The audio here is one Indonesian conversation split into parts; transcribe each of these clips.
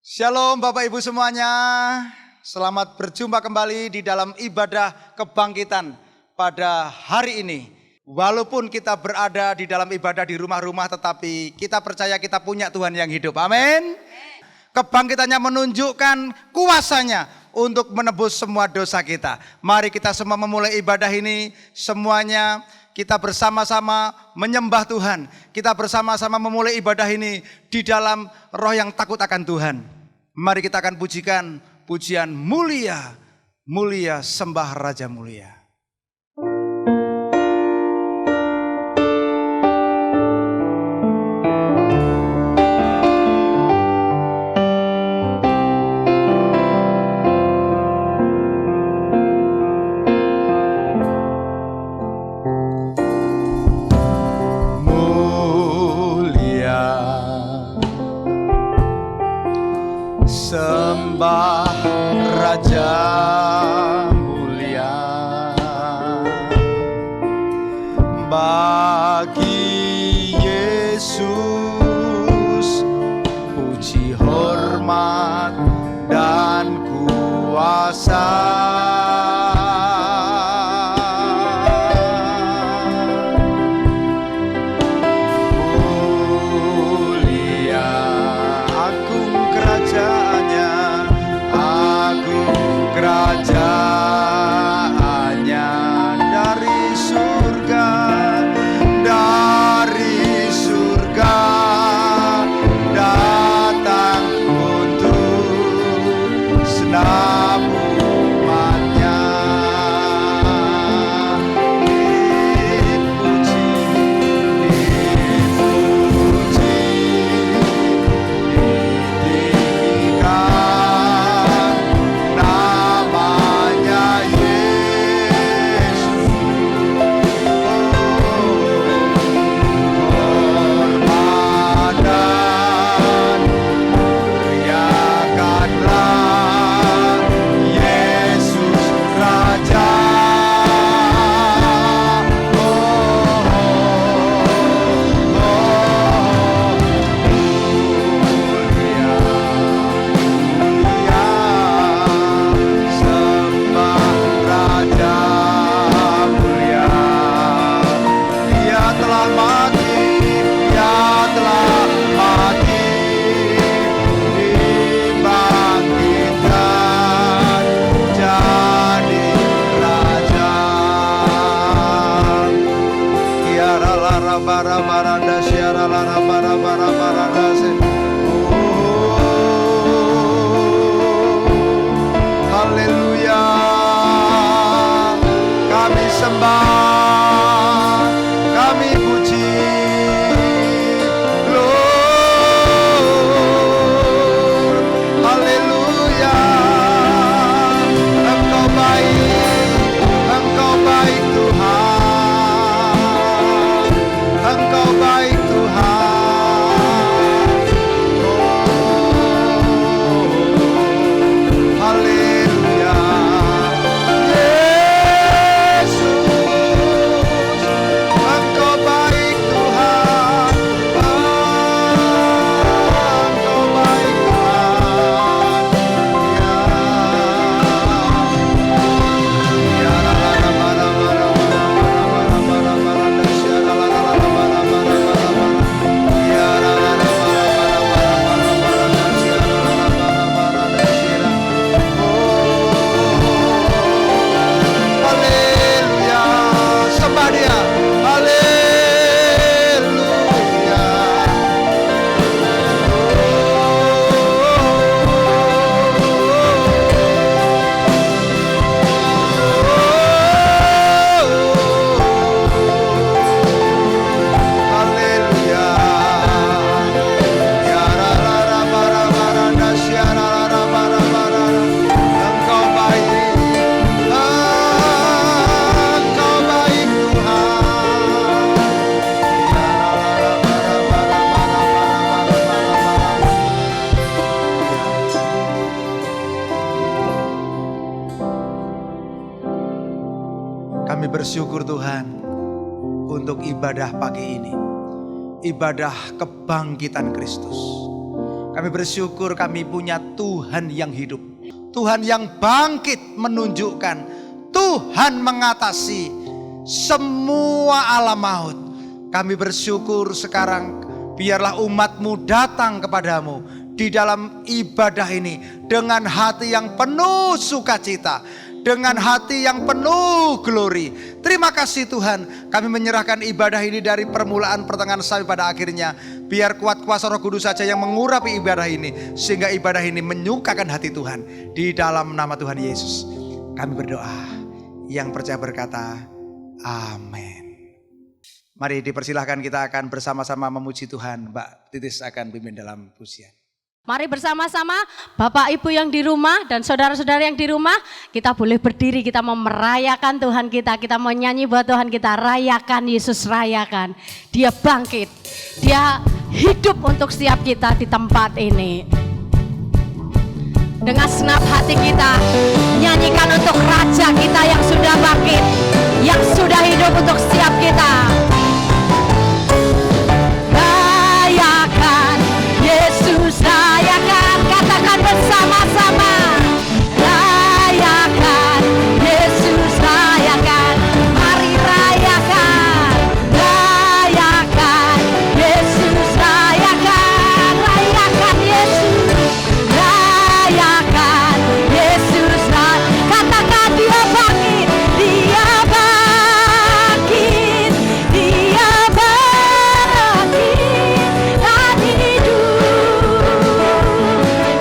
Shalom Bapak Ibu semuanya, selamat berjumpa kembali di dalam ibadah kebangkitan pada hari ini. Walaupun kita berada di dalam ibadah di rumah-rumah, tetapi kita percaya kita punya Tuhan yang hidup, amin. Kebangkitannya menunjukkan kuasanya untuk menebus semua dosa kita. Mari kita semua memulai ibadah ini, semuanya kita bersama-sama menyembah Tuhan. Kita bersama-sama memulai ibadah ini di dalam roh yang takut akan Tuhan. Mari kita akan pujikan pujian mulia, mulia sembah Raja mulia. Sembah Raja mulia, bagi Yesus puji hormat dan kuasa. Haleluya, kami sembah, kami puji Lord. Haleluya, Engkau baik Tuhan, Engkau baik Tuhan. Haleluya, Yesus, Engkau baik Tuhan, Engkau baik Tuhan. Haleluya, sembah Dia. Haleluya. Haleluya. Ya ra ra ra ba ra ba ra da sya ra ra ra ba ra ba ra. Engkau baik, Engkau baik Tuhan. Ya ra ra ra ba ra ba ra ba ra ba ra ba ra ba ra. Kami bersyukur Tuhan untuk ibadah pagi ini, ibadah kebangkitan Kristus. Kami bersyukur kami punya Tuhan yang hidup. Tuhan yang bangkit menunjukkan. Tuhan mengatasi semua alam maut. Kami bersyukur sekarang biarlah umat-Mu datang kepadamu di dalam ibadah ini dengan hati yang penuh sukacita, dengan hati yang penuh glori. Terima kasih Tuhan, kami menyerahkan ibadah ini dari permulaan, pertengahan sampai pada akhirnya. Biar kuat kuasa Roh Kudus saja yang mengurapi ibadah ini, sehingga ibadah ini menyukakan hati Tuhan. Di dalam nama Tuhan Yesus kami berdoa. Yang percaya berkata amin. Mari dipersilahkan, kita akan bersama-sama memuji Tuhan. Mbak Titis akan pimpin dalam pujian. Mari bersama-sama Bapak Ibu yang di rumah dan saudara-saudara yang di rumah, kita boleh berdiri, kita mau merayakan Tuhan kita mau nyanyi buat Tuhan kita, rayakan Yesus, rayakan. Dia bangkit, Dia hidup untuk setiap kita di tempat ini. Dengan senap hati kita nyanyikan untuk Raja kita yang sudah bangkit, yang sudah hidup untuk setiap kita. Rayakan Yesus, rayakan, katakan bersama-sama. Rayakan Yesus, rayakan, mari rayakan. Rayakan Yesus, rayakan, rayakan Yesus. Rayakan Yesus, katakan Dia bangkit, Dia bangkit, Dia bangkit dan hidup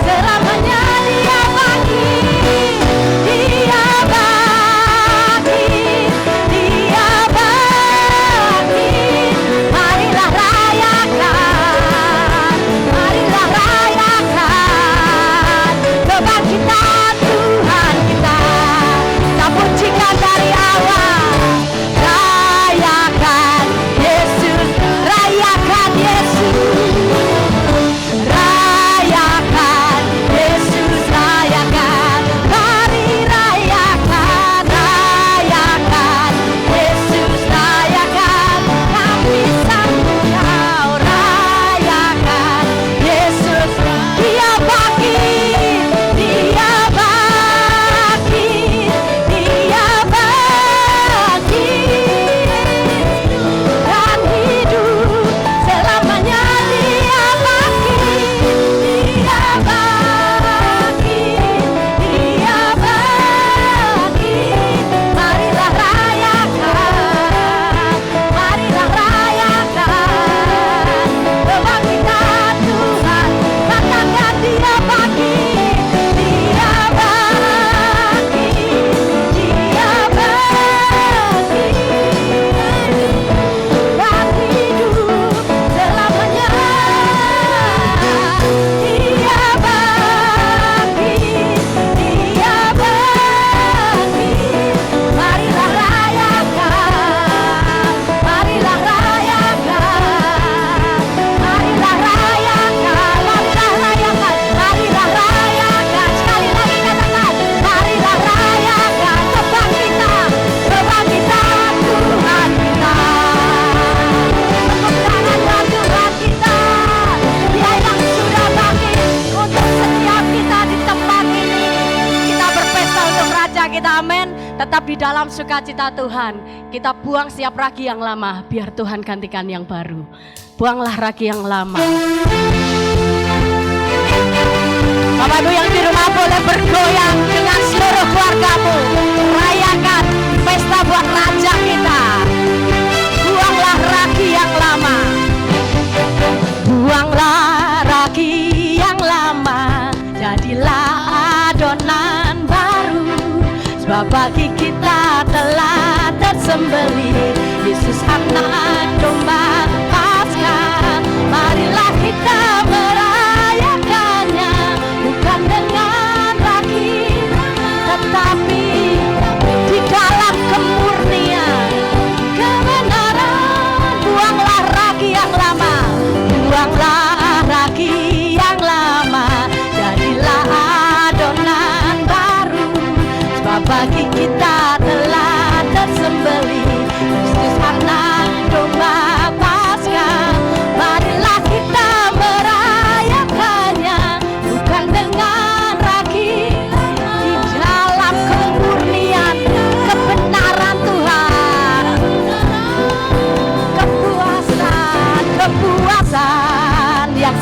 selamanya. Dia bangkit, Dia bangkit, Dia bangkit. Marilah rayakan, marilah rayakan kebangkitan Tuhan kita. Kita pujikan dari awal. Rayakan Yesus, rayakan Yesus. Rayakan Yesus, rayakan. Mari rayakan, rayakan Yesus, rayakan. Kami sambut Kau, rayakan Yesus. Dia bangkit, Dia bangkit, Dia bangkit dan hidup selamanya. Dia bangkit, Dia bangkit, Dia bangkit. Marilah rayakan, marilah rayakan kebangkitan Tuhan. Katakan Dia bangkit, Dia bangkit, Dia bangkit dan hidup selamanya. Dia bangkit, Dia bangkit. Marilah rayakan, marilah rayakan, marilah rayakan, marilah rayakan, marilah rayakan. Sekali lagi katakan, marilah rayakan kebangkitan, kebangkitan Tuhan kita. Tepuk tangan buat Tuhan kita, Dia yang sudah bangkit untuk setiap kita di tempat ini. Kita berpesta untuk Raja kita, amin. Tetap di dalam sukacita Tuhan. Kita buang setiap ragi yang lama, biar Tuhan gantikan yang baru. Buanglah ragi yang lama. Bapak Ibu yang di rumah boleh bergoyang dengan seluruh keluargamu. Rayakan pesta buat Raja kita. Buanglah ragi yang lama. Buanglah ragi yang lama. Jadilah adonan baru. Sebab bagi kita telah tersembelih Yesus anak domba Paskah. Marilah kita merayakannya, bukan dengan ragi, tetapi di dalam kemurnian kebenaran. Buanglah ragi yang lama, buanglah ragi yang lama. Jadilah adonan baru. Sebab bagi kita telah tersembelih Kristus anak domba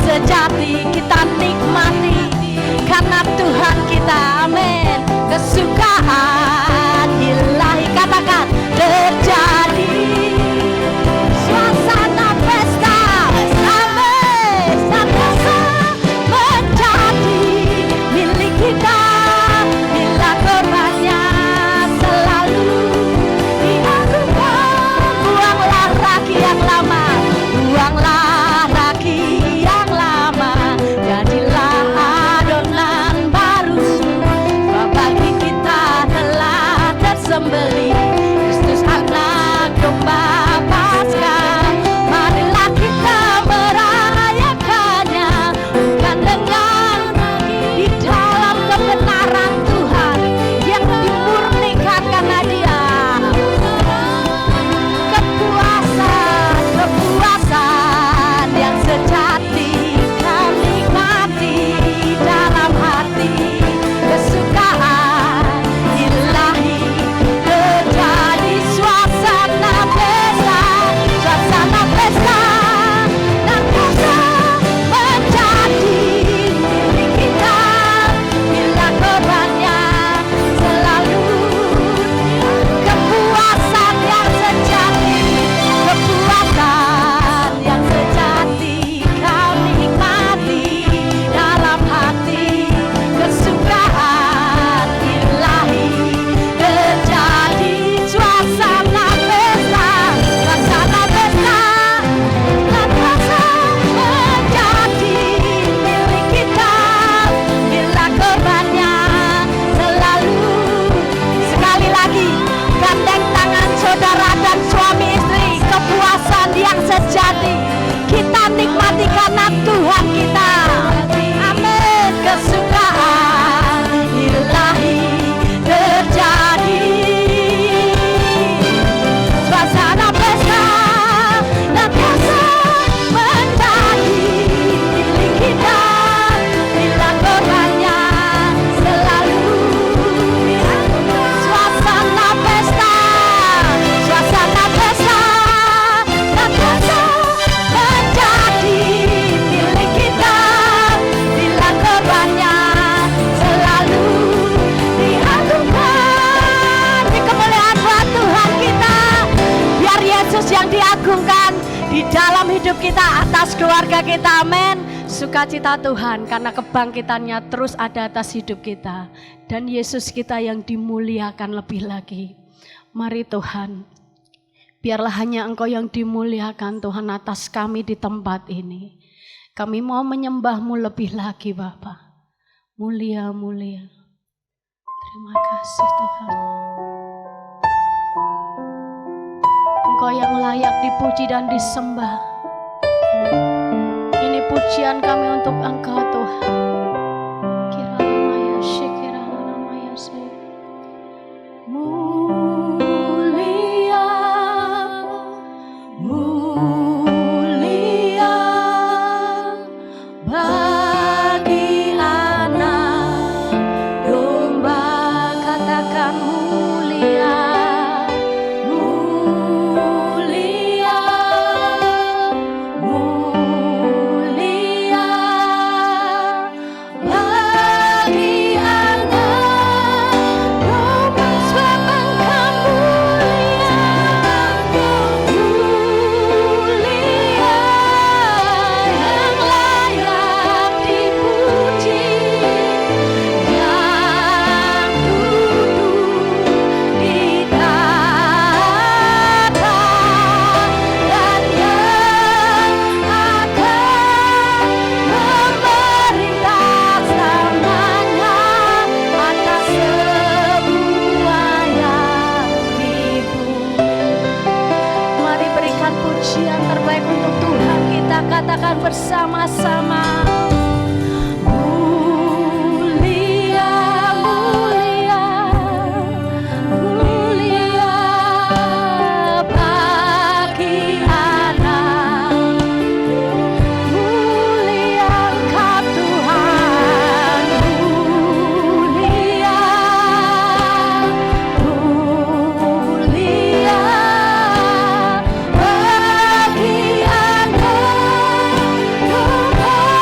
sejati kita nikmati karena Tuhan kita, amin. Kesukaan ilahi, katakan terjadi suasana pesta, amin. Senantiasa menjadi milik kita bila korbannya selalu diadukan. Buanglah ragi yang lama, buanglah ragi yang lama, jadilah adonan baru. Bagi kita telah tersembelih Kristus anak domba Paskah. Marilah kita merayakannya, bukan dengan di dalam kebenaran Tuhan yang dimurnikan karena Dia. Kepuasan yang sejati kau nikmati dalam hati. Kesukaan ilahi terjadi suasana pesta, suasana pesta. Senantiasa menjadi milik kita bila korbannya selalu. Kepuasan yang sejati, kepuasan yang sejati kau nikmati dalam hati. Kesukaan ilahi terjadi suasana pesta, suasana pesta. Senantiasa menjadi milik kita bila korbannya selalu. Sekali lagi, gandeng tangan saudara dan suami istri. Kepuasan yang sejati kita nikmati karena Tuhan kita, amin. Kesukaan ilahi terjadi suasana pesta, senantiasa menjadi milik kita bila korbannya selalu. Suasana pesta, suasana pesta, senantiasa menjadi milik kita bila korbannya selalu diagungkan. Di kemuliaan buat Tuhan kita, biar Yesus yang diagungkan di dalam hidup kita, atas keluarga kita, amin. Sukacita Tuhan karena kebangkitannya terus ada atas hidup kita, dan Yesus kita yang dimuliakan lebih lagi. Mari Tuhan, biarlah hanya Engkau yang dimuliakan Tuhan atas kami di tempat ini. Kami mau menyembah-Mu lebih lagi Bapa. Mulia, mulia. Terima kasih Tuhan. Engkau yang layak dipuji dan disembah. Ini pujian kami untuk Engkau Tuhan. Kiralamaya syik, kiralamaya syik. Mulia, mulia bagi anak domba, katakan mulia, mulia, mulia bagi anak domba. Sebab Engkau mulia, mulia yang layak dipuji, yang duduk di tahta dan yang akan memerintah selamanya atas semua yang di bumi. Mari berikan pujian terbaik untuk Tuhan kita, katakan bersama-sama. Mulia, mulia, mulia bagi anak. Mulia Engkau Tuhan, mulia, mulia bagi anak domba.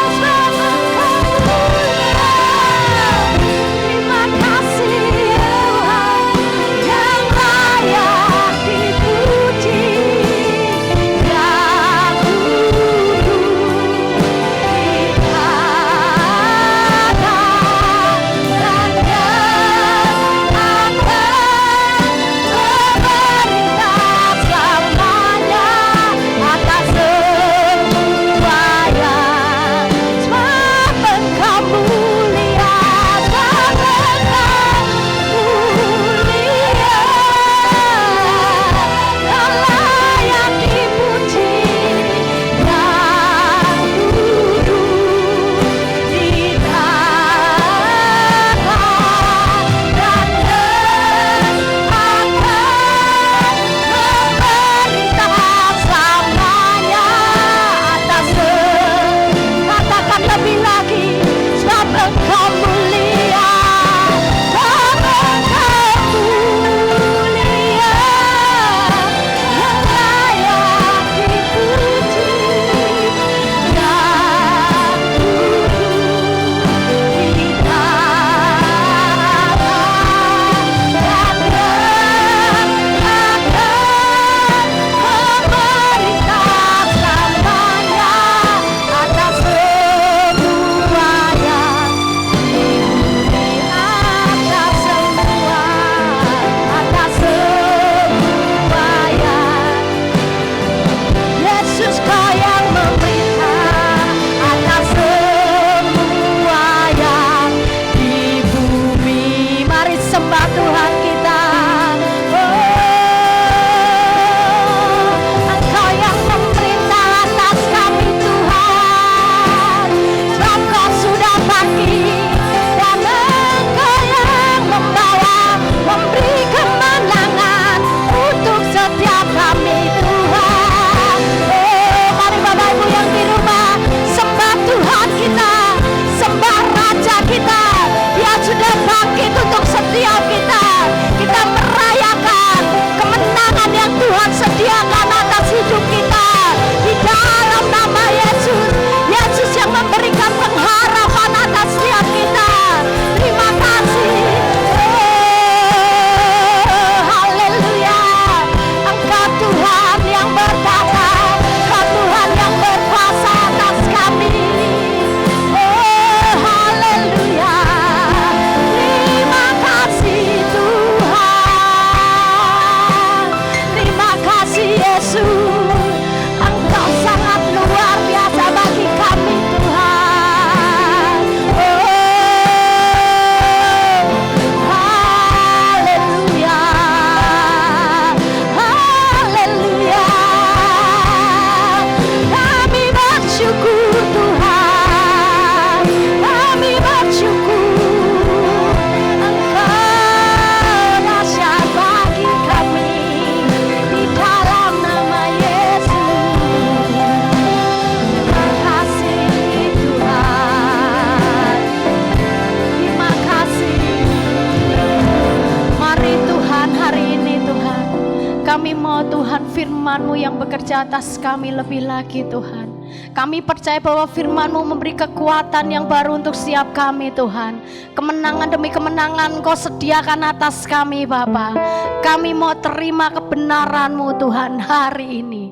firman-Mu yang bekerja atas kami lebih lagi Tuhan. Kami percaya bahwa firman-Mu memberi kekuatan yang baru untuk setiap kami Tuhan. Kemenangan demi kemenangan Kau sediakan atas kami Bapa. Kami mau terima kebenaran-Mu Tuhan hari ini.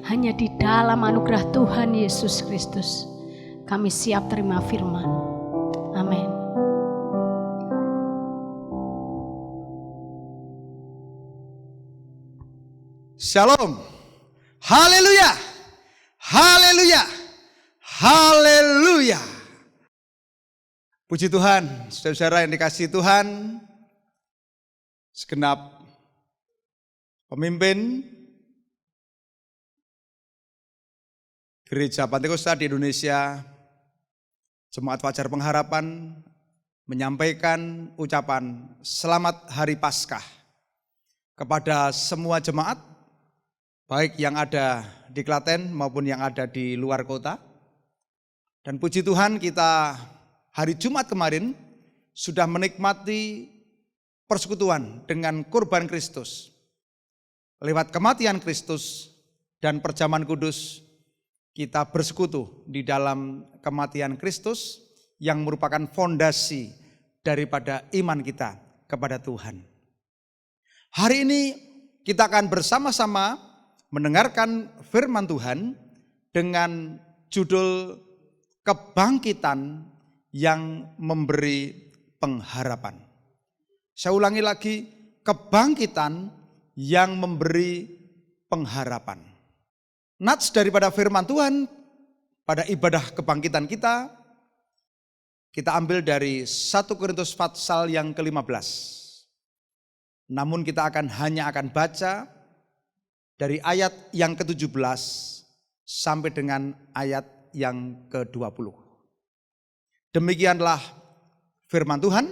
Hanya di dalam anugerah Tuhan Yesus Kristus kami siap terima firman. Amin. Shalom. Haleluya. Haleluya. Haleluya. Puji Tuhan, saudara-saudara yang dikasihi Tuhan, segenap pemimpin Gereja Pantekosta di Indonesia, Jemaat Fajar Pengharapan menyampaikan ucapan Selamat Hari Paskah kepada semua jemaat, baik yang ada di Klaten maupun yang ada di luar kota. Dan puji Tuhan, kita hari Jumat kemarin sudah menikmati persekutuan dengan kurban Kristus. Lewat kematian Kristus dan perjamuan kudus, kita bersekutu di dalam kematian Kristus yang merupakan fondasi daripada iman kita kepada Tuhan. Hari ini kita akan bersama-sama mendengarkan firman Tuhan dengan judul Kebangkitan yang Memberi Pengharapan. Saya ulangi lagi, kebangkitan yang memberi pengharapan. Nats daripada firman Tuhan pada ibadah kebangkitan kita ambil dari 1 Korintus pasal yang ke-15. Namun kita hanya akan baca dari ayat yang ke-17 sampai dengan ayat yang ke-20. Demikianlah firman Tuhan.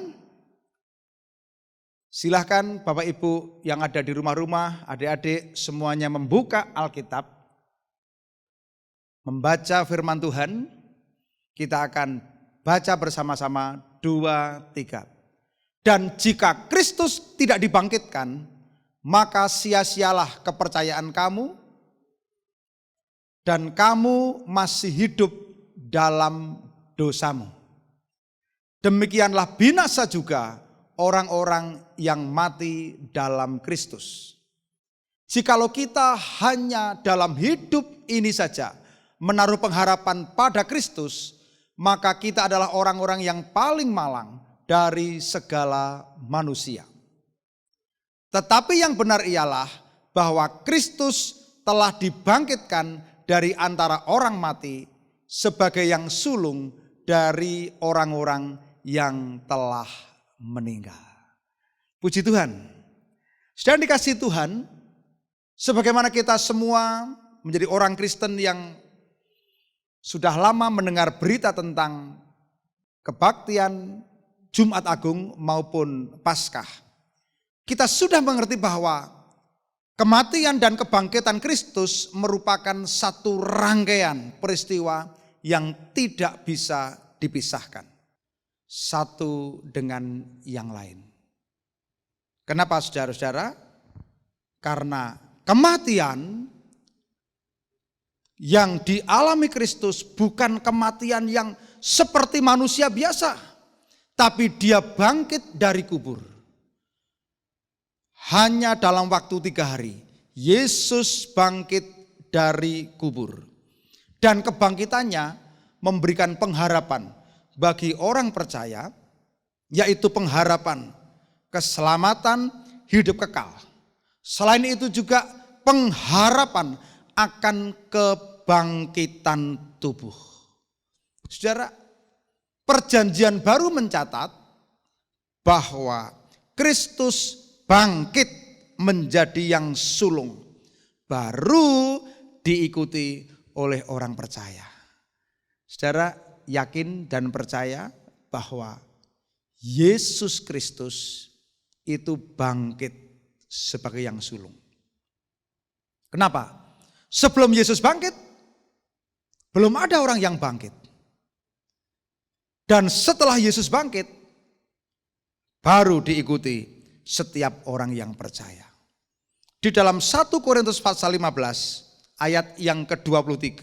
Silahkan Bapak Ibu yang ada di rumah-rumah, adik-adik semuanya membuka Alkitab, membaca firman Tuhan. Kita akan baca bersama-sama 2, 3. Dan jika Kristus tidak dibangkitkan, maka sia-sialah kepercayaan kamu dan kamu masih hidup dalam dosamu. Demikianlah binasa juga orang-orang yang mati dalam Kristus. Jikalau kita hanya dalam hidup ini saja menaruh pengharapan pada Kristus, maka kita adalah orang-orang yang paling malang dari segala manusia. Tetapi yang benar ialah bahwa Kristus telah dibangkitkan dari antara orang mati sebagai yang sulung dari orang-orang yang telah meninggal. Puji Tuhan. Sedang dikasihi Tuhan, sebagaimana kita semua menjadi orang Kristen yang sudah lama mendengar berita tentang kebaktian Jumat Agung maupun Paskah, kita sudah mengerti bahwa kematian dan kebangkitan Kristus merupakan satu rangkaian peristiwa yang tidak bisa dipisahkan satu dengan yang lain. Kenapa saudara-saudara? Karena kematian yang dialami Kristus bukan kematian yang seperti manusia biasa, tapi dia bangkit dari kubur. Hanya dalam waktu 3 hari, Yesus bangkit dari kubur. Dan kebangkitannya memberikan pengharapan bagi orang percaya, yaitu pengharapan keselamatan hidup kekal. Selain itu juga pengharapan akan kebangkitan tubuh. Saudara, perjanjian baru mencatat bahwa Kristus bangkit menjadi yang sulung, baru diikuti oleh orang percaya. Saudara yakin dan percaya bahwa Yesus Kristus itu bangkit sebagai yang sulung. Kenapa? Sebelum Yesus bangkit, belum ada orang yang bangkit. Dan setelah Yesus bangkit, baru diikuti setiap orang yang percaya. Di dalam 1 Korintus pasal 15 ayat yang ke-23.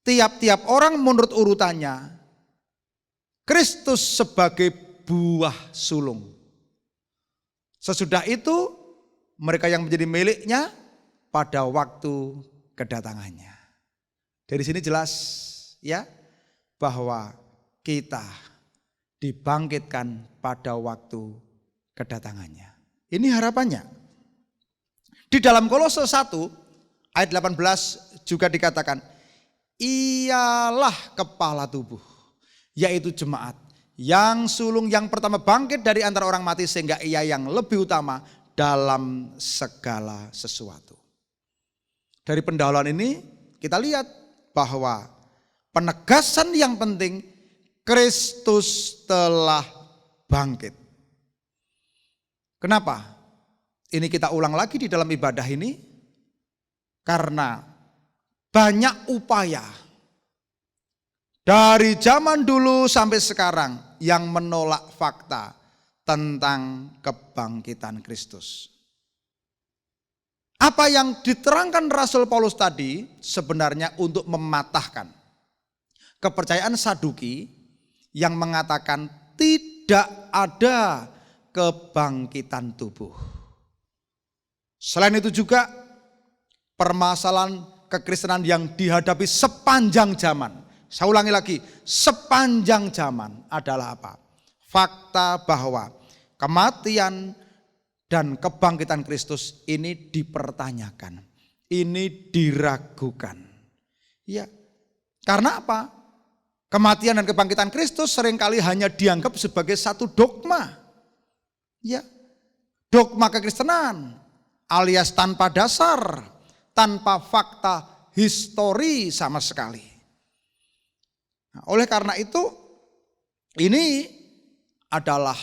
Tiap-tiap orang menurut urutannya, Kristus sebagai buah sulung. Sesudah itu mereka yang menjadi miliknya pada waktu kedatangannya. Dari sini jelas ya bahwa kita dibangkitkan pada waktu kedatangannya. Ini harapannya. Di dalam Kolose 1 ayat 18 juga dikatakan, ialah kepala tubuh, yaitu jemaat, yang sulung yang pertama bangkit dari antara orang mati sehingga ia yang lebih utama dalam segala sesuatu. Dari pendahuluan ini kita lihat bahwa penegasan yang penting, Kristus telah bangkit. Kenapa? Ini kita ulang lagi di dalam ibadah ini, karena banyak upaya dari zaman dulu sampai sekarang yang menolak fakta tentang kebangkitan Kristus. Apa yang diterangkan Rasul Paulus tadi sebenarnya untuk mematahkan kepercayaan Saduki yang mengatakan tidak ada kebangkitan tubuh. Selain itu juga permasalahan kekristenan yang dihadapi sepanjang zaman. Saya ulangi lagi, sepanjang zaman adalah apa? Fakta bahwa kematian dan kebangkitan Kristus ini dipertanyakan, ini diragukan. Ya, karena apa? Kematian dan kebangkitan Kristus seringkali hanya dianggap sebagai satu dogma. Ya, dogma kekristenan alias tanpa dasar, tanpa fakta histori sama sekali. Nah, oleh karena itu, ini adalah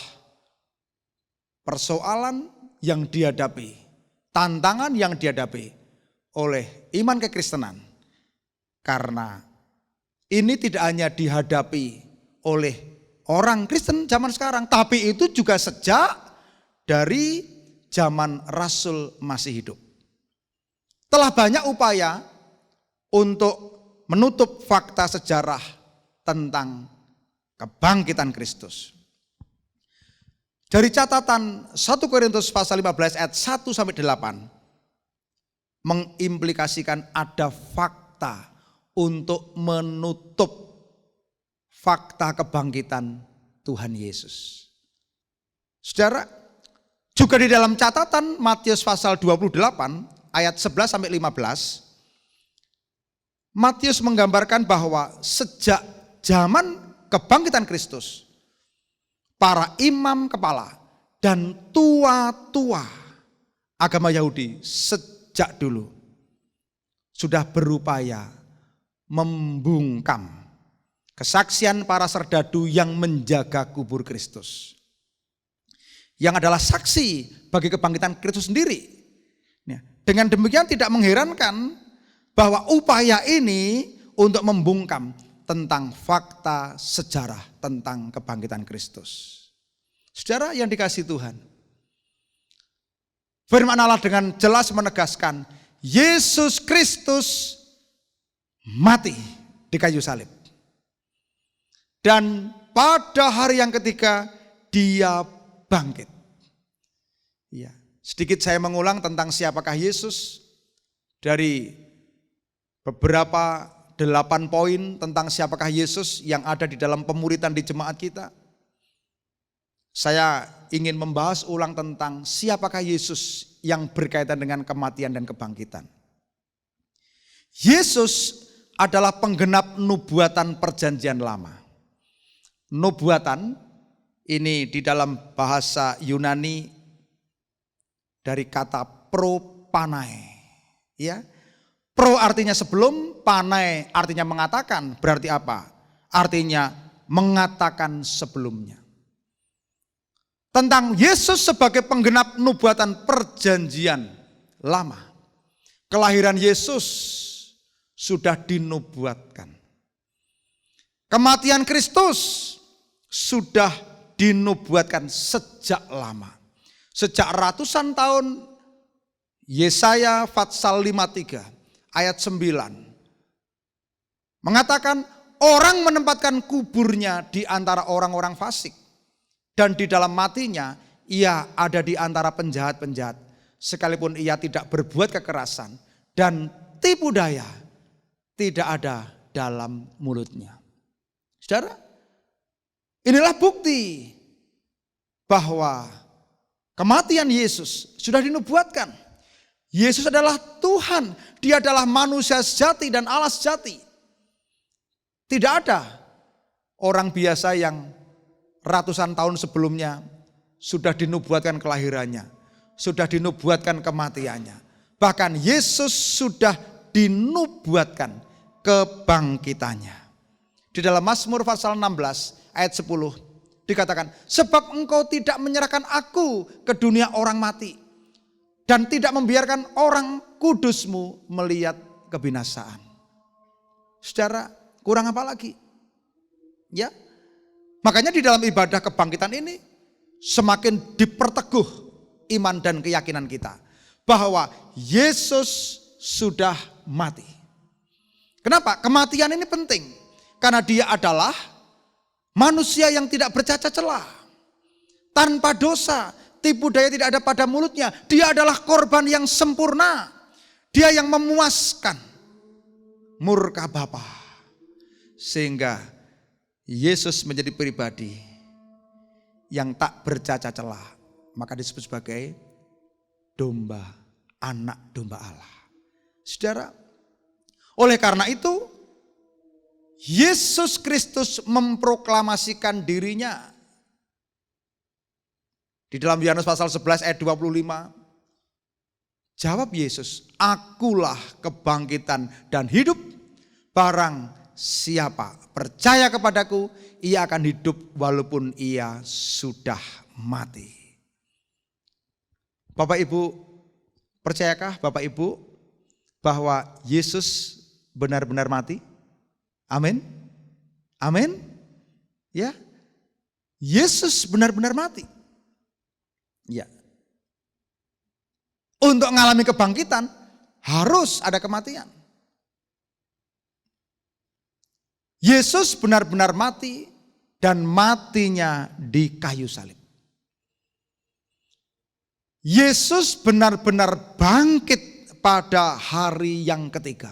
persoalan yang dihadapi, tantangan yang dihadapi oleh iman kekristenan. Karena ini tidak hanya dihadapi oleh orang Kristen zaman sekarang, tapi itu juga sejak dari zaman Rasul masih hidup. Telah banyak upaya untuk menutup fakta sejarah tentang kebangkitan Kristus. Dari catatan 1 Korintus pasal 15 ayat 1 sampai 8 mengimplikasikan ada fakta untuk menutup fakta kebangkitan Tuhan Yesus. Saudara, juga di dalam catatan Matius pasal 28 ayat 11 sampai 15, Matius menggambarkan bahwa sejak zaman kebangkitan Kristus, para imam kepala dan tua-tua agama Yahudi sejak dulu sudah berupaya membungkam kesaksian para serdadu yang menjaga kubur Kristus, yang adalah saksi bagi kebangkitan Kristus sendiri. Dengan demikian tidak mengherankan bahwa upaya ini untuk membungkam tentang fakta sejarah tentang kebangkitan Kristus. Saudara yang dikasihi Tuhan, firman Allah dengan jelas menegaskan Yesus Kristus mati di kayu salib. Dan pada hari yang ketiga dia bangkit. Ya, sedikit saya mengulang tentang siapakah Yesus dari beberapa 8 poin tentang siapakah Yesus yang ada di dalam pemuritan di jemaat kita. Saya ingin membahas ulang tentang siapakah Yesus yang berkaitan dengan kematian dan kebangkitan. Yesus adalah penggenap nubuatan perjanjian lama. Nubuatan ini di dalam bahasa Yunani dari kata propanae. Ya. Pro artinya sebelum, panae artinya mengatakan. Berarti apa? Artinya mengatakan sebelumnya. Tentang Yesus sebagai penggenap nubuatan perjanjian lama. Kelahiran Yesus sudah dinubuatkan. Kematian Kristus sudah dinubuatkan sejak lama. Sejak ratusan tahun Yesaya pasal 53 ayat 9 mengatakan, orang menempatkan kuburnya di antara orang-orang fasik, dan di dalam matinya ia ada di antara penjahat-penjahat, sekalipun ia tidak berbuat kekerasan dan tipu daya tidak ada dalam mulutnya. Saudara, inilah bukti bahwa kematian Yesus sudah dinubuatkan. Yesus adalah Tuhan, dia adalah manusia sejati dan Allah sejati. Tidak ada orang biasa yang ratusan tahun sebelumnya sudah dinubuatkan kelahirannya, sudah dinubuatkan kematiannya. Bahkan Yesus sudah dinubuatkan kebangkitannya. Di dalam Mazmur pasal 16 ayat 10 dikatakan, sebab engkau tidak menyerahkan aku ke dunia orang mati, dan tidak membiarkan orang kudusmu melihat kebinasaan. Saudara, kurang apa lagi? Ya, makanya di dalam ibadah kebangkitan ini semakin diperteguh iman dan keyakinan kita bahwa Yesus sudah mati. Kenapa? Kematian ini penting karena dia adalah manusia yang tidak bercacat celah, tanpa dosa, tipu daya tidak ada pada mulutnya. Dia adalah korban yang sempurna. Dia yang memuaskan murka Bapa. Sehingga Yesus menjadi pribadi yang tak bercacat celah. Maka disebut sebagai domba, anak domba Allah. Saudara, oleh karena itu Yesus Kristus memproklamasikan dirinya. Di dalam Yohanes pasal 11 ayat 25, jawab Yesus, akulah kebangkitan dan hidup, barang siapa percaya kepadaku, ia akan hidup walaupun ia sudah mati. Bapak Ibu, percayakah Bapak Ibu bahwa Yesus benar-benar mati? Amin. Amin. Ya. Yesus benar-benar mati. Ya. Untuk mengalami kebangkitan harus ada kematian. Yesus benar-benar mati dan matinya di kayu salib. Yesus benar-benar bangkit pada hari yang ketiga.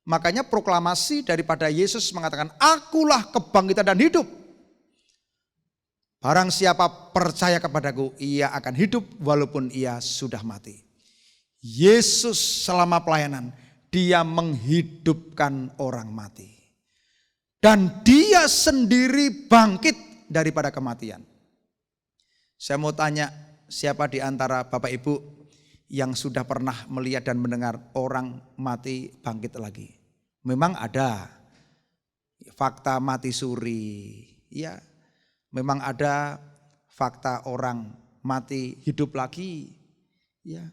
Makanya proklamasi daripada Yesus mengatakan, akulah kebangkitan dan hidup. Barang siapa percaya kepadaku, ia akan hidup walaupun ia sudah mati. Yesus selama pelayanan, dia menghidupkan orang mati. Dan dia sendiri bangkit daripada kematian. Saya mau tanya, siapa di antara Bapak Ibu yang sudah pernah melihat dan mendengar orang mati bangkit lagi? Memang ada fakta mati suri, ya. Memang ada fakta orang mati hidup lagi. Ya.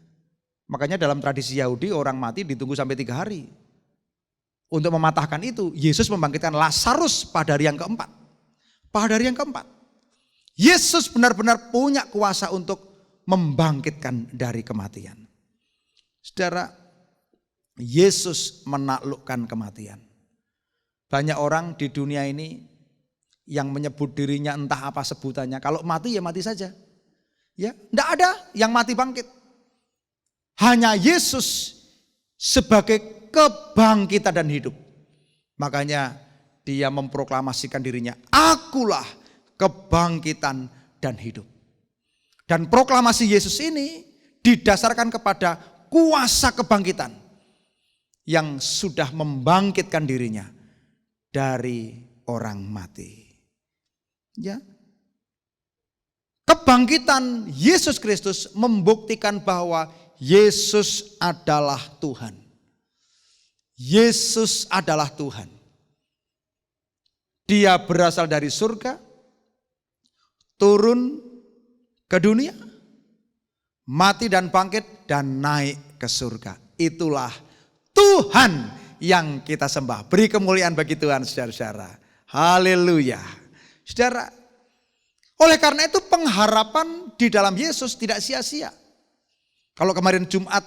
Makanya dalam tradisi Yahudi orang mati ditunggu sampai 3 hari. Untuk mematahkan itu, Yesus membangkitkan Lazarus pada hari yang keempat. Pada hari yang keempat. Yesus benar-benar punya kuasa untuk membangkitkan dari kematian. Saudara, Yesus menaklukkan kematian. Banyak orang di dunia ini yang menyebut dirinya entah apa sebutannya. Kalau mati ya mati saja. Ya, enggak ada yang mati bangkit. Hanya Yesus sebagai kebangkitan dan hidup. Makanya dia memproklamasikan dirinya, akulah kebangkitan dan hidup. Dan proklamasi Yesus ini didasarkan kepada kuasa kebangkitan yang sudah membangkitkan dirinya dari orang mati. Ya. Kebangkitan Yesus Kristus membuktikan bahwa Yesus adalah Tuhan. Yesus adalah Tuhan. Dia berasal dari surga, turun ke dunia, mati dan bangkit dan naik ke surga. Itulah Tuhan yang kita sembah. Beri kemuliaan bagi Tuhan, saudara-saudara. Haleluya. Saudara, oleh karena itu pengharapan di dalam Yesus tidak sia-sia. Kalau kemarin Jumat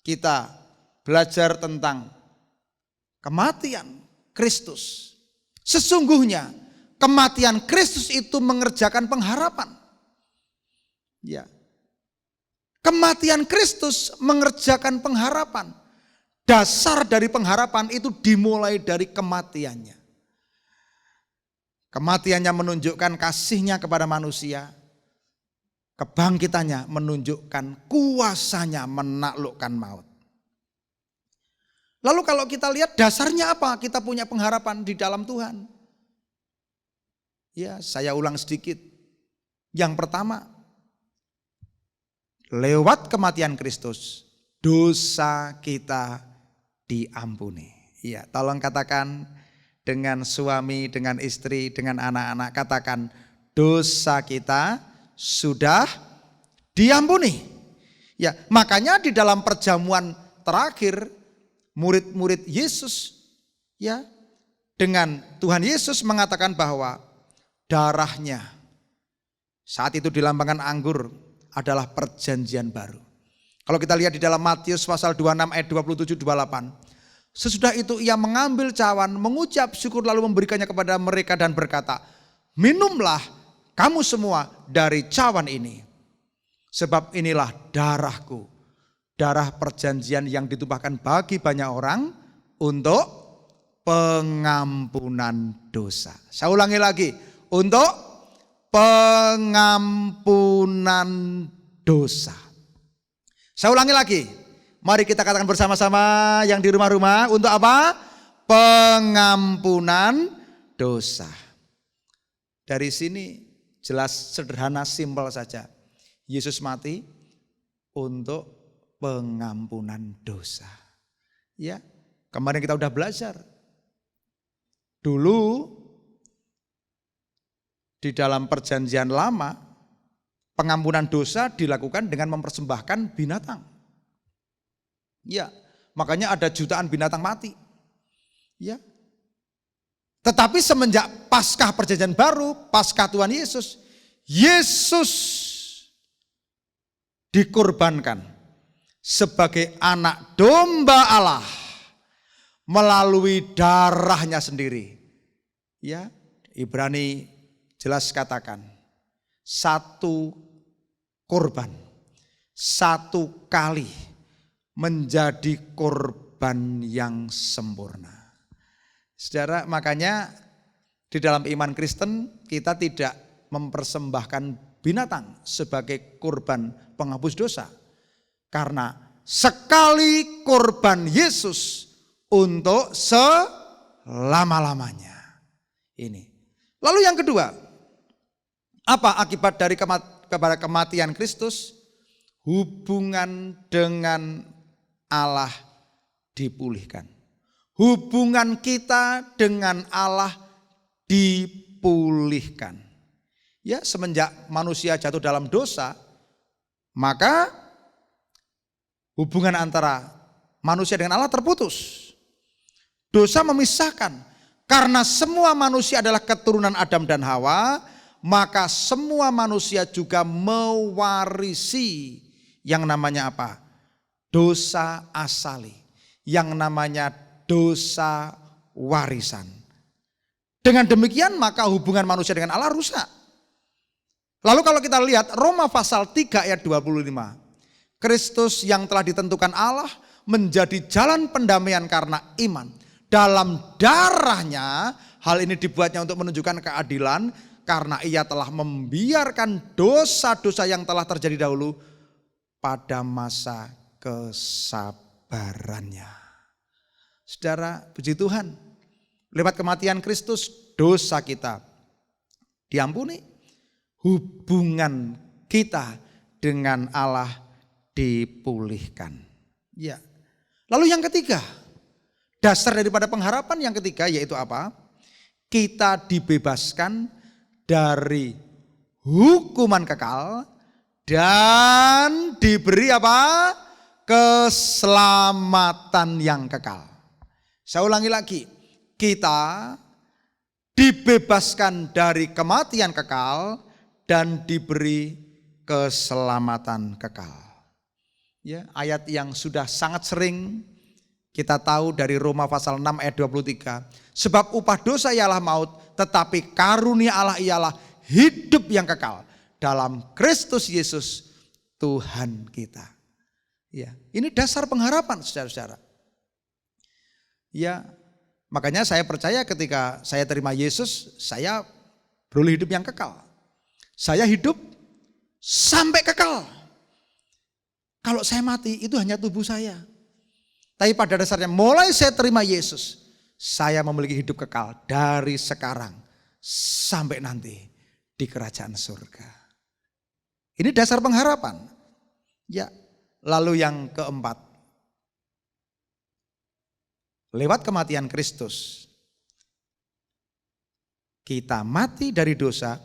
kita belajar tentang kematian Kristus. Sesungguhnya kematian Kristus itu mengerjakan pengharapan. Ya. Kematian Kristus mengerjakan pengharapan. Dasar dari pengharapan itu dimulai dari kematiannya. Kematiannya menunjukkan kasihnya kepada manusia. Kebangkitannya menunjukkan kuasanya menaklukkan maut. Lalu kalau kita lihat dasarnya apa? Kita punya pengharapan di dalam Tuhan. Ya, saya ulang sedikit. Yang pertama, lewat kematian Kristus, dosa kita diampuni. Ya, tolong katakan dengan suami, dengan istri, dengan anak-anak, katakan dosa kita sudah diampuni. Ya, makanya di dalam perjamuan terakhir murid-murid Yesus ya dengan Tuhan Yesus mengatakan bahwa darahnya saat itu dilambangkan anggur adalah perjanjian baru. Kalau kita lihat di dalam Matius pasal 26 ayat 27-28. Sesudah itu ia mengambil cawan, mengucap syukur lalu memberikannya kepada mereka dan berkata, minumlah kamu semua dari cawan ini. Sebab inilah darahku, darah perjanjian yang ditumpahkan bagi banyak orang untuk pengampunan dosa. Saya ulangi lagi, untuk pengampunan dosa. Saya ulangi lagi, mari kita katakan bersama-sama yang di rumah-rumah, untuk apa? Pengampunan dosa. Dari sini jelas, sederhana, simpel saja. Yesus mati untuk pengampunan dosa. Ya, kemarin kita udah belajar. Dulu di dalam perjanjian lama, pengampunan dosa dilakukan dengan mempersembahkan binatang. Ya, makanya ada jutaan binatang mati. Ya. Tetapi semenjak Paskah perjanjian baru, Paskah Tuhan Yesus, Yesus dikorbankan sebagai anak domba Allah melalui darahnya sendiri. Ya, Ibrani jelas katakan, satu korban, satu kali menjadi korban yang sempurna. Saudara, makanya di dalam iman Kristen kita tidak mempersembahkan binatang sebagai korban penghapus dosa. Karena sekali korban Yesus untuk selama-lamanya. Ini. Lalu yang kedua, apa akibat dari kematian Kristus? Hubungan dengan Allah dipulihkan. Hubungan kita dengan Allah dipulihkan. Ya, semenjak manusia jatuh dalam dosa, maka hubungan antara manusia dengan Allah terputus. Dosa memisahkan. Karena semua manusia adalah keturunan Adam dan Hawa, maka semua manusia juga mewarisi yang namanya apa? Dosa asali. Yang namanya dosa warisan. Dengan demikian maka hubungan manusia dengan Allah rusak. Lalu kalau kita lihat Roma pasal 3 ayat 25. Kristus yang telah ditentukan Allah menjadi jalan pendamaian karena iman. Dalam darahnya, hal ini dibuatnya untuk menunjukkan keadilan karena ia telah membiarkan dosa-dosa yang telah terjadi dahulu pada masa kesabarannya. Saudara, puji Tuhan, lewat kematian Kristus dosa kita diampuni, hubungan kita dengan Allah dipulihkan. Ya. Lalu yang ketiga, dasar daripada pengharapan yang ketiga yaitu apa? Kita dibebaskan dari hukuman kekal dan diberi apa? Keselamatan yang kekal. Saya ulangi lagi, kita dibebaskan dari kematian kekal dan diberi keselamatan kekal. Ya, ayat yang sudah sangat sering kita tahu dari Roma pasal 6 ayat 23. Sebab upah dosa ialah maut, tetapi karunia Allah ialah hidup yang kekal dalam Kristus Yesus Tuhan kita. Ya, ini dasar pengharapan saudara-saudara. Ya, makanya saya percaya ketika saya terima Yesus, saya beroleh hidup yang kekal. Saya hidup sampai kekal. Kalau saya mati itu hanya tubuh saya. Tapi pada dasarnya mulai saya terima Yesus, saya memiliki hidup kekal dari sekarang sampai nanti di kerajaan surga. Ini dasar pengharapan. Ya, lalu yang keempat. Lewat kematian Kristus, kita mati dari dosa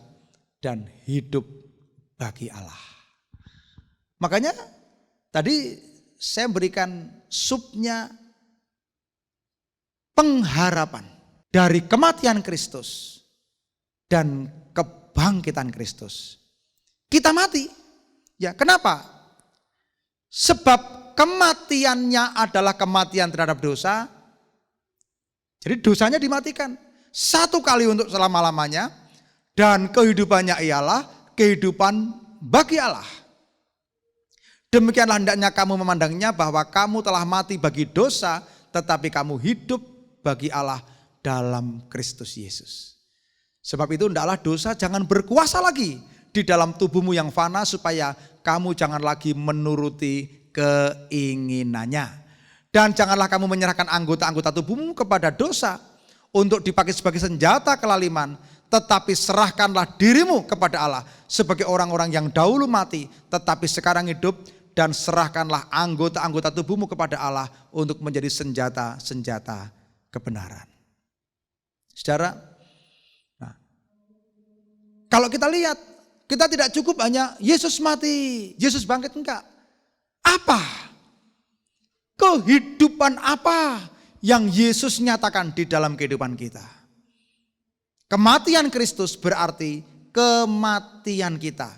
dan hidup bagi Allah. Makanya tadi saya berikan subnya pengharapan dari kematian Kristus dan kebangkitan Kristus. Kita mati. Ya, kenapa? Sebab kematiannya adalah kematian terhadap dosa. Jadi dosanya dimatikan. Satu kali untuk selama-lamanya. Dan kehidupannya ialah kehidupan bagi Allah. Demikianlah hendaknya kamu memandangnya bahwa kamu telah mati bagi dosa, tetapi kamu hidup bagi Allah dalam Kristus Yesus. Sebab itu hendaklah dosa jangan berkuasa lagi di dalam tubuhmu yang fana, supaya kamu jangan lagi menuruti keinginannya. Dan janganlah kamu menyerahkan anggota-anggota tubuhmu kepada dosa untuk dipakai sebagai senjata kelaliman, tetapi serahkanlah dirimu kepada Allah sebagai orang-orang yang dahulu mati tetapi sekarang hidup, dan serahkanlah anggota-anggota tubuhmu kepada Allah untuk menjadi senjata-senjata kebenaran. Saudara, nah, kalau kita lihat, kita tidak cukup hanya Yesus mati, Yesus bangkit, enggak. Apa? Kehidupan apa yang Yesus nyatakan di dalam kehidupan kita? Kematian Kristus berarti kematian kita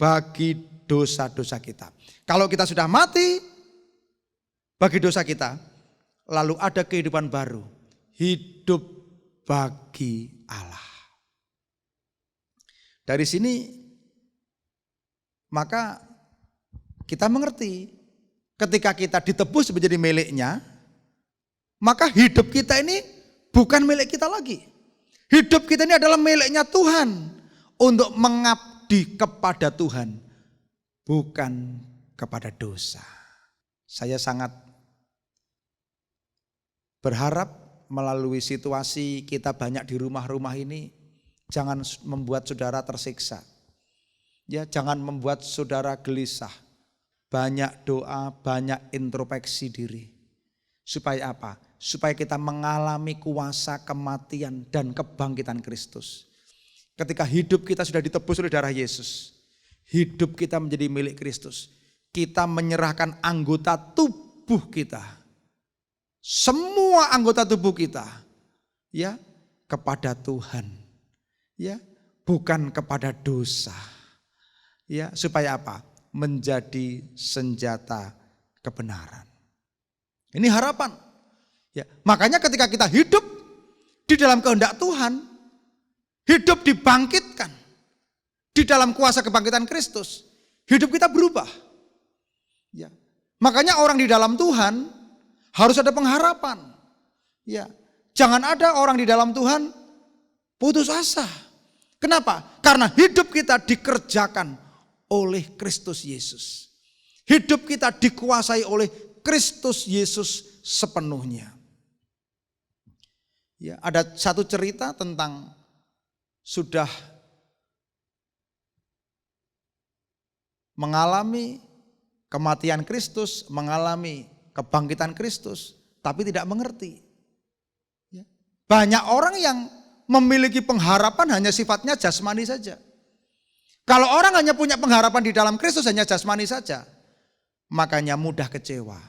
bagi dosa-dosa kita. Kalau kita sudah mati bagi dosa kita, lalu ada kehidupan baru, hidup bagi Allah. Dari sini maka kita mengerti, ketika kita ditebus menjadi miliknya, maka hidup kita ini bukan milik kita lagi. Hidup kita ini adalah miliknya Tuhan, untuk mengabdi kepada Tuhan, bukan kepada dosa. Saya sangat berharap melalui situasi kita banyak di rumah-rumah ini, jangan membuat saudara tersiksa. Ya, jangan membuat saudara gelisah. Banyak doa, banyak introspeksi diri. Supaya apa? Supaya kita mengalami kuasa kematian dan kebangkitan Kristus. Ketika hidup kita sudah ditebus oleh darah Yesus, hidup kita menjadi milik Kristus. Kita menyerahkan anggota tubuh kita, semua anggota tubuh kita, ya, kepada Tuhan, ya, bukan kepada dosa, ya, supaya apa? Menjadi senjata kebenaran. Ini harapan. Ya, makanya ketika kita hidup di dalam kehendak Tuhan, hidup dibangkitkan di dalam kuasa kebangkitan Kristus, hidup kita berubah. Ya, makanya orang di dalam Tuhan harus ada pengharapan. Ya, jangan ada orang di dalam Tuhan putus asa. Kenapa? Karena hidup kita dikerjakan oleh Kristus Yesus. Hidup kita dikuasai oleh Kristus Yesus sepenuhnya. Ya, ada satu cerita tentang sudah mengalami kematian Kristus, mengalami kebangkitan Kristus, tapi tidak mengerti. Ya. Banyak orang yang memiliki pengharapan hanya sifatnya jasmani saja. Kalau orang hanya punya pengharapan di dalam Kristus hanya jasmani saja, makanya mudah kecewa,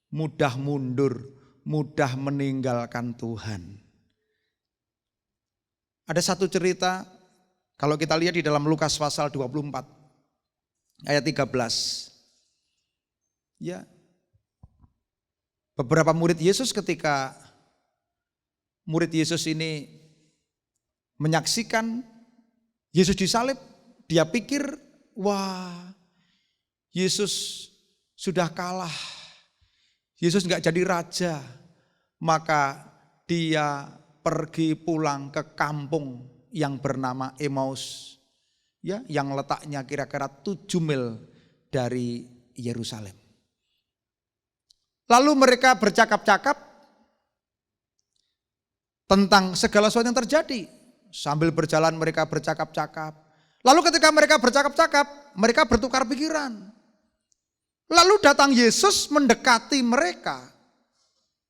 mudah mundur, mudah meninggalkan Tuhan. Ada satu cerita, kalau kita lihat di dalam Lukas pasal 24, ayat 13. Ya. Beberapa murid Yesus ketika murid Yesus ini menyaksikan Yesus disalib, dia pikir, wah, Yesus sudah kalah. Yesus enggak jadi raja. Maka dia pergi pulang ke kampung yang bernama Emmaus, ya, yang letaknya kira-kira 7 mil dari Yerusalem. Lalu mereka bercakap-cakap tentang segala sesuatu yang terjadi. Sambil berjalan mereka bercakap-cakap. Lalu ketika mereka bercakap-cakap, mereka bertukar pikiran. Lalu datang Yesus mendekati mereka.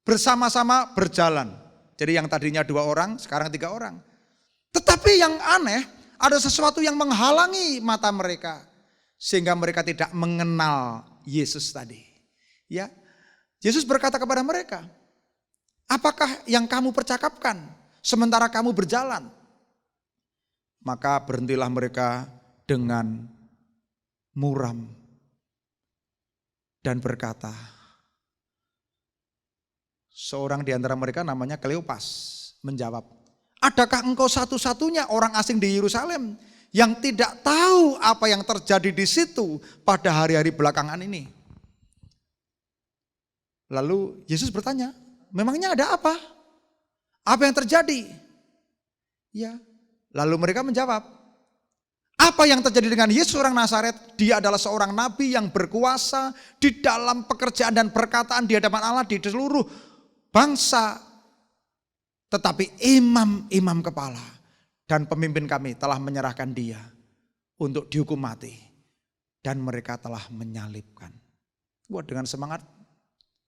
Bersama-sama berjalan. Jadi yang tadinya 2 orang, sekarang 3 orang. Tetapi yang aneh, ada sesuatu yang menghalangi mata mereka. Sehingga mereka tidak mengenal Yesus tadi. Ya, Yesus berkata kepada mereka, apakah yang kamu percakapkan sementara kamu berjalan? Maka berhentilah mereka dengan muram dan berkata, seorang di antara mereka namanya Kleopas menjawab, adakah engkau satu-satunya orang asing di Yerusalem yang tidak tahu apa yang terjadi di situ pada hari-hari belakangan ini? Lalu Yesus bertanya, memangnya ada apa? Apa yang terjadi? Ya, lalu mereka menjawab, apa yang terjadi dengan Yesus orang Nazaret? Dia adalah seorang nabi yang berkuasa di dalam pekerjaan dan perkataan di hadapan Allah di seluruh bangsa. Tetapi imam-imam kepala dan pemimpin kami telah menyerahkan dia untuk dihukum mati. Dan mereka telah menyalibkan. Wah, dengan semangat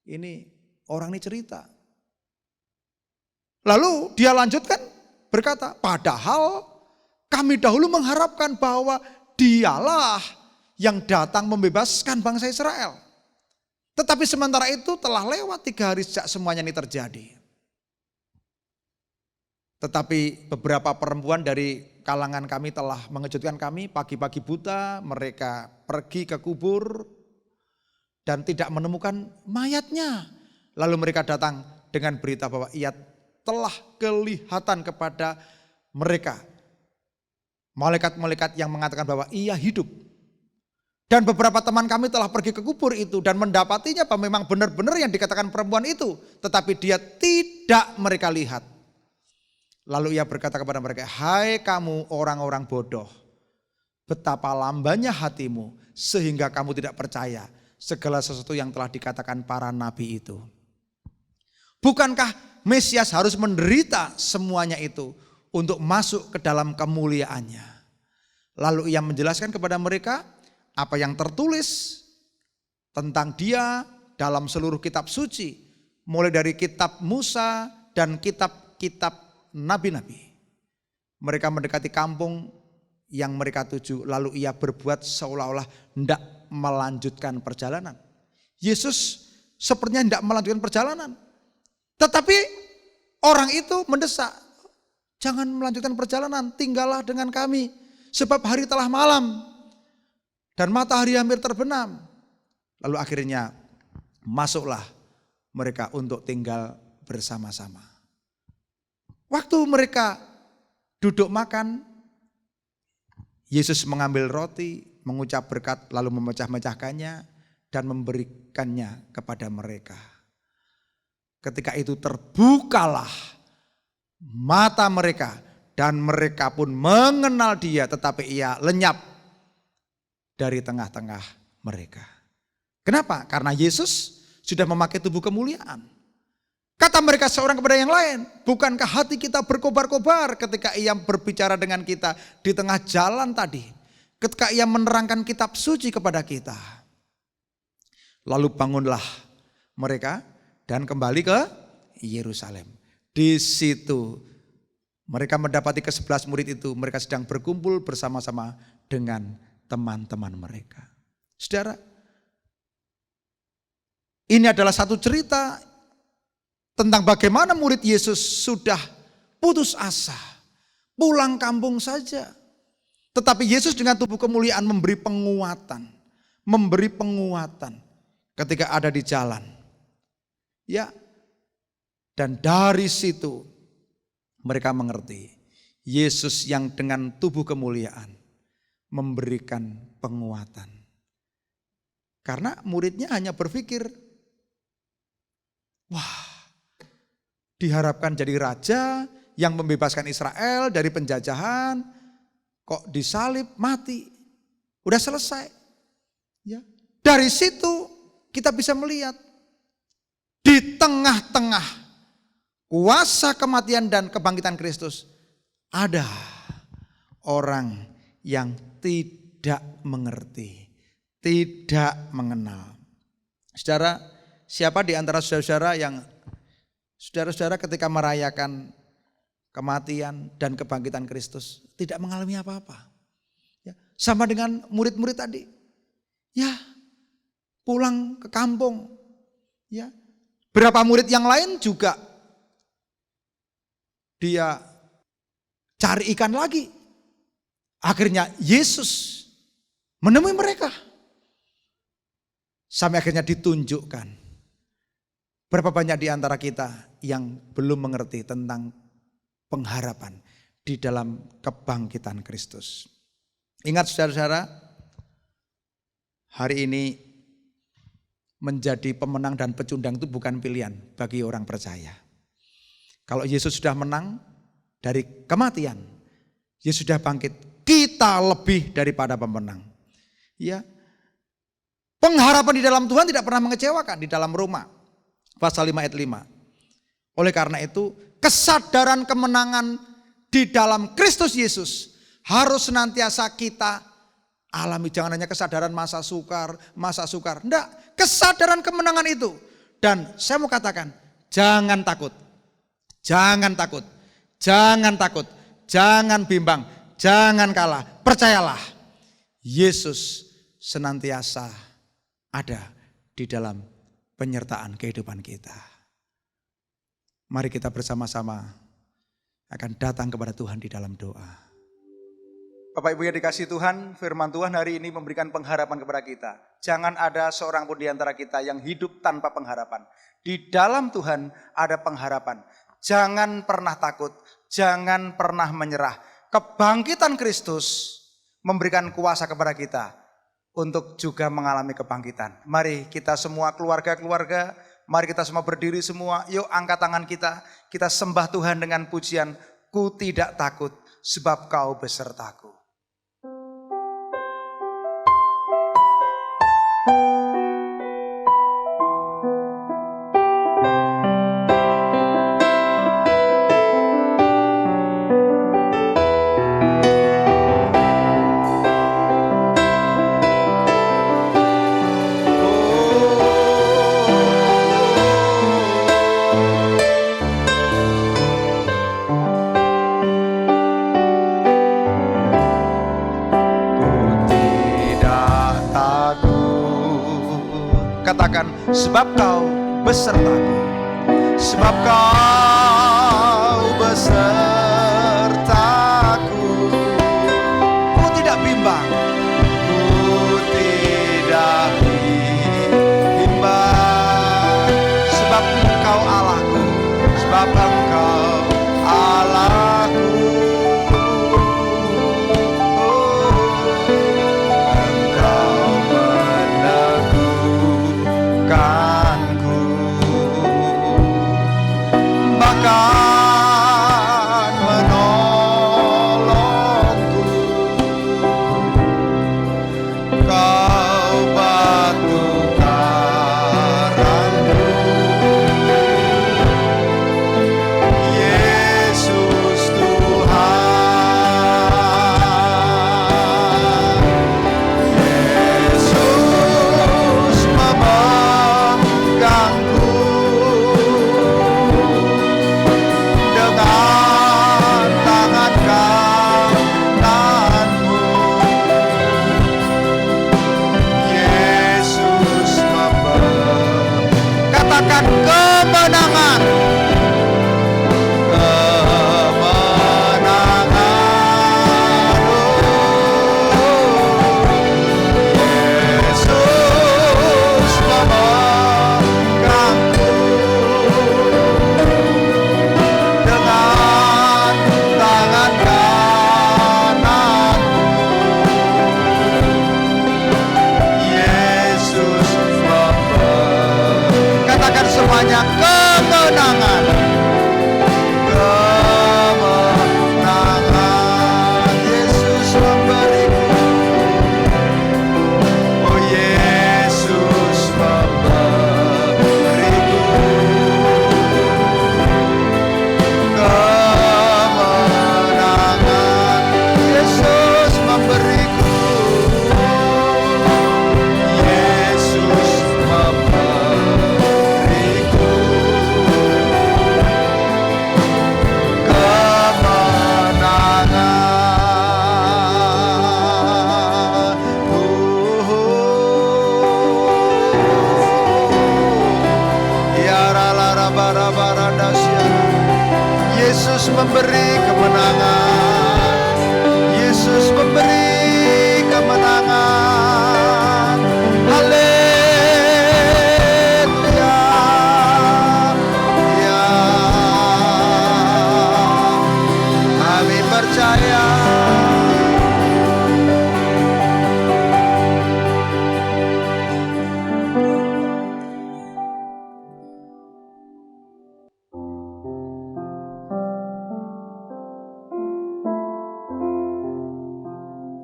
ini orang ini cerita. Lalu dia lanjutkan berkata, padahal kami dahulu mengharapkan bahwa dialah yang datang membebaskan bangsa Israel. Tetapi sementara itu telah lewat 3 hari sejak semuanya ini terjadi. Tetapi beberapa perempuan dari kalangan kami telah mengejutkan kami. Pagi-pagi buta mereka pergi ke kubur dan tidak menemukan mayatnya. Lalu mereka datang dengan berita bahwa ia telah kelihatan kepada mereka. Malaikat-malaikat yang mengatakan bahwa ia hidup. Dan beberapa teman kami telah pergi ke kubur itu dan mendapatinya bahwa memang benar-benar yang dikatakan perempuan itu. Tetapi dia tidak mereka lihat. Lalu ia berkata kepada mereka, hai kamu orang-orang bodoh. Betapa lambannya hatimu sehingga kamu tidak percaya segala sesuatu yang telah dikatakan para nabi itu. Bukankah Mesias harus menderita semuanya itu untuk masuk ke dalam kemuliaannya? Lalu ia menjelaskan kepada mereka apa yang tertulis tentang dia dalam seluruh kitab suci. Mulai dari kitab Musa dan kitab-kitab nabi-nabi. Mereka mendekati kampung yang mereka tuju. Lalu ia berbuat seolah-olah hendak melanjutkan perjalanan. Yesus sepertinya hendak melanjutkan perjalanan. Tetapi orang itu mendesak, jangan melanjutkan perjalanan, tinggallah dengan kami. Sebab hari telah malam dan matahari hampir terbenam. Lalu akhirnya masuklah mereka untuk tinggal bersama-sama. Waktu mereka duduk makan, Yesus mengambil roti, mengucap berkat, lalu memecah-mecahkannya dan memberikannya kepada mereka. Ketika itu terbukalah mata mereka dan mereka pun mengenal dia, tetapi ia lenyap dari tengah-tengah mereka. Kenapa? Karena Yesus sudah memakai tubuh kemuliaan. Kata mereka seorang kepada yang lain, bukankah hati kita berkobar-kobar ketika ia berbicara dengan kita di tengah jalan tadi? Ketika ia menerangkan kitab suci kepada kita. Lalu bangunlah mereka dan kembali ke Yerusalem. Di situ mereka mendapati ke-11 murid itu, mereka sedang berkumpul bersama-sama dengan teman-teman mereka. Saudara, ini adalah satu cerita tentang bagaimana murid Yesus sudah putus asa, pulang kampung saja. Tetapi Yesus dengan tubuh kemuliaan memberi penguatan. ketika ada di jalan. Ya, dan dari situ mereka mengerti Yesus yang dengan tubuh kemuliaan memberikan penguatan. Karena muridnya hanya berpikir, wah, diharapkan jadi raja yang membebaskan Israel dari penjajahan, kok disalib mati, udah selesai. Ya, dari situ kita bisa melihat di tengah-tengah kuasa kematian dan kebangkitan Kristus ada orang yang tidak mengerti, tidak mengenal. Saudara, siapa di antara saudara-saudara yang saudara-saudara ketika merayakan kematian dan kebangkitan Kristus tidak mengalami apa-apa? Ya, sama dengan murid-murid tadi. Ya, pulang ke kampung. Ya, berapa murid yang lain juga dia cari ikan lagi. Akhirnya Yesus menemui mereka. Sampai akhirnya ditunjukkan. Berapa banyak di antara kita yang belum mengerti tentang pengharapan di dalam kebangkitan Kristus. Ingat saudara-saudara, hari ini menjadi pemenang dan pecundang itu bukan pilihan bagi orang percaya. Kalau Yesus sudah menang dari kematian, Yesus sudah bangkit, kita lebih daripada pemenang. Ya, pengharapan di dalam Tuhan tidak pernah mengecewakan di dalam Roma pasal 5 ayat 5. Oleh karena itu, kesadaran kemenangan di dalam Kristus Yesus harus senantiasa kita alami. Jangan hanya kesadaran masa sukar. Enggak, kesadaran kemenangan itu. Dan saya mau katakan, jangan takut. Jangan takut. Jangan takut. Jangan bimbang. Jangan kalah. Percayalah. Yesus senantiasa ada di dalam penyertaan kehidupan kita. Mari kita bersama-sama akan datang kepada Tuhan di dalam doa. Bapak Ibu yang dikasihi Tuhan, firman Tuhan hari ini memberikan pengharapan kepada kita. Jangan ada seorang pun di antara kita yang hidup tanpa pengharapan. Di dalam Tuhan ada pengharapan. Jangan pernah takut, jangan pernah menyerah. Kebangkitan Kristus memberikan kuasa kepada kita untuk juga mengalami kebangkitan. Mari kita semua keluarga-keluarga, mari kita semua berdiri semua. Yuk angkat tangan kita sembah Tuhan dengan pujian, ku tidak takut sebab kau besertaku. Katakan, sebab kau besertaku, sebab kau besertaku, ku tidak bimbang, ku tidak bimbang, sebab engkau Allahku, sebab engkau Allahku.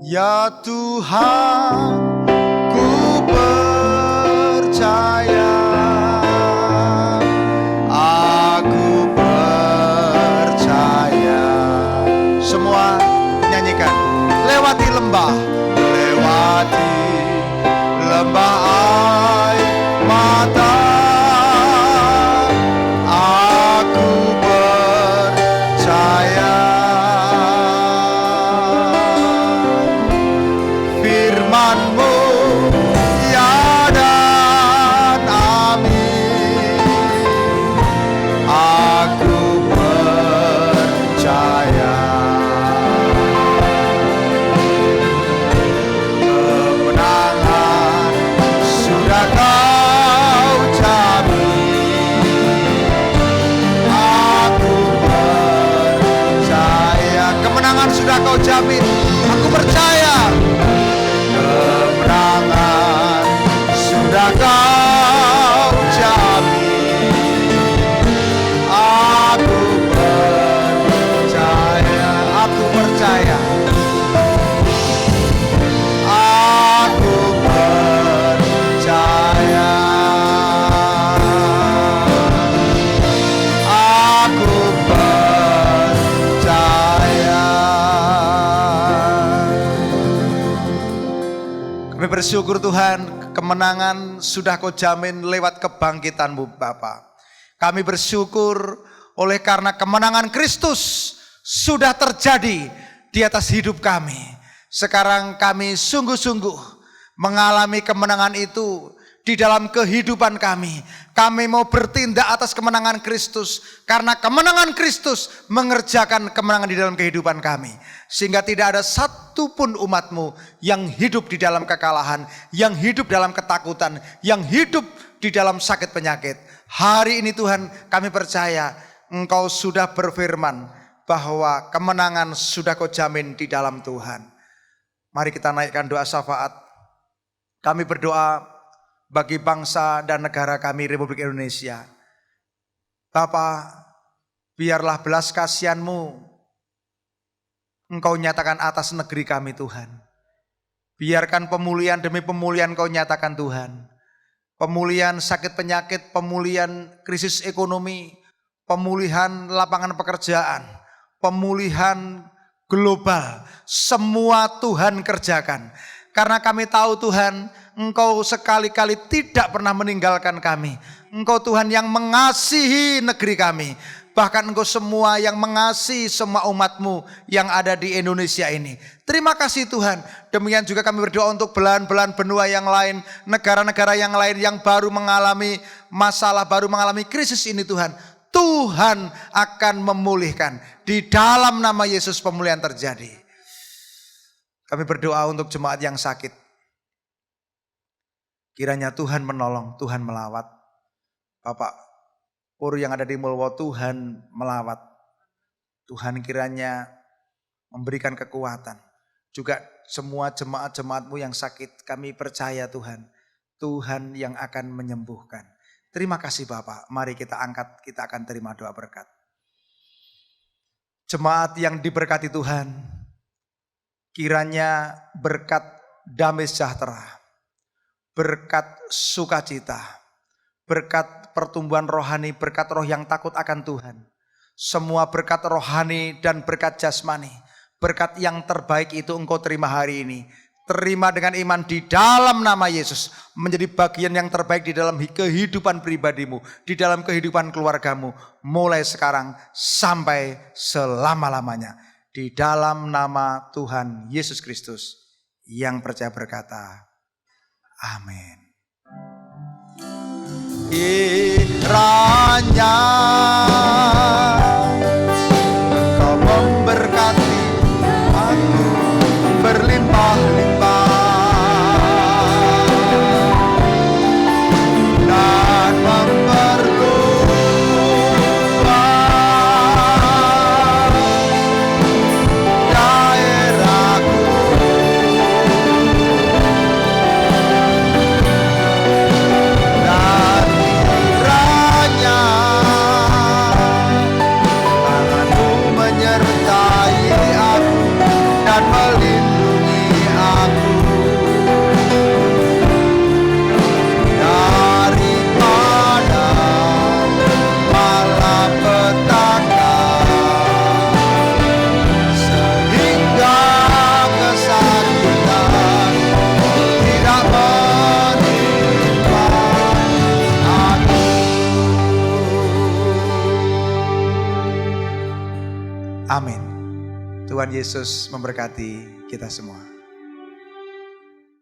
Ya Tuhan, ku percaya, aku percaya. Semua nyanyikan. Lewati lembah air mata, aku percaya. Firman-Mu ya dan amin, aku percaya. Kemenangan sudah Kau jamin, aku percaya. Kemenangan sudah Kau jamin, aku percaya. Kemenangan sudah Kau jamin, aku percaya, aku percaya, aku percaya, aku percaya. Kami bersyukur Tuhan, kemenangan sudah Kau jamin lewat kebangkitan-Mu Bapa. Kami bersyukur oleh karena kemenangan Kristus sudah terjadi di atas hidup kami. Sekarang kami sungguh-sungguh mengalami kemenangan itu di dalam kehidupan kami. Kami mau bertindak atas kemenangan Kristus, karena kemenangan Kristus mengerjakan kemenangan di dalam kehidupan kami. Sehingga tidak ada satupun umat-Mu yang hidup di dalam kekalahan, yang hidup dalam ketakutan, yang hidup di dalam sakit penyakit. Hari ini Tuhan, kami percaya Engkau sudah berfirman bahwa kemenangan sudah Kau jamin di dalam Tuhan. Mari kita naikkan doa syafaat. Kami berdoa bagi bangsa dan negara kami, Republik Indonesia. Bapa, biarlah belas kasihan-Mu Engkau nyatakan atas negeri kami Tuhan. Biarkan pemulihan demi pemulihan Kau nyatakan Tuhan. Pemulihan sakit penyakit, pemulihan krisis ekonomi, pemulihan lapangan pekerjaan, pemulihan global, semua Tuhan kerjakan. Karena kami tahu Tuhan, Engkau sekali-kali tidak pernah meninggalkan kami. Engkau Tuhan yang mengasihi negeri kami. Bahkan Engkau semua yang mengasihi semua umat-Mu yang ada di Indonesia ini. Terima kasih Tuhan. Demikian juga kami berdoa untuk belahan-belahan benua yang lain, negara-negara yang lain yang baru mengalami masalah, baru mengalami krisis ini Tuhan. Tuhan akan memulihkan. Di dalam nama Yesus pemulihan terjadi. Kami berdoa untuk jemaat yang sakit. Kiranya Tuhan menolong, Tuhan melawat. Bapak Pur yang ada di Mulwo, Tuhan melawat. Tuhan kiranya memberikan kekuatan. Juga semua jemaat-jemaat-Mu yang sakit, kami percaya Tuhan. Tuhan yang akan menyembuhkan. Terima kasih Bapak. Mari kita angkat, kita akan terima doa berkat. Jemaat yang diberkati Tuhan, kiranya berkat damai sejahtera, berkat sukacita, berkat pertumbuhan rohani, berkat roh yang takut akan Tuhan. Semua berkat rohani dan berkat jasmani, berkat yang terbaik itu Engkau terima hari ini. Terima dengan iman di dalam nama Yesus. Menjadi bagian yang terbaik di dalam kehidupan pribadimu, di dalam kehidupan keluargamu. Mulai sekarang sampai selama-lamanya. Di dalam nama Tuhan Yesus Kristus yang percaya berkata, amin. Kiranya Engkau memberkati aku berlimpah-limpah dan memperluas Amin. Tuhan Yesus memberkati kita semua.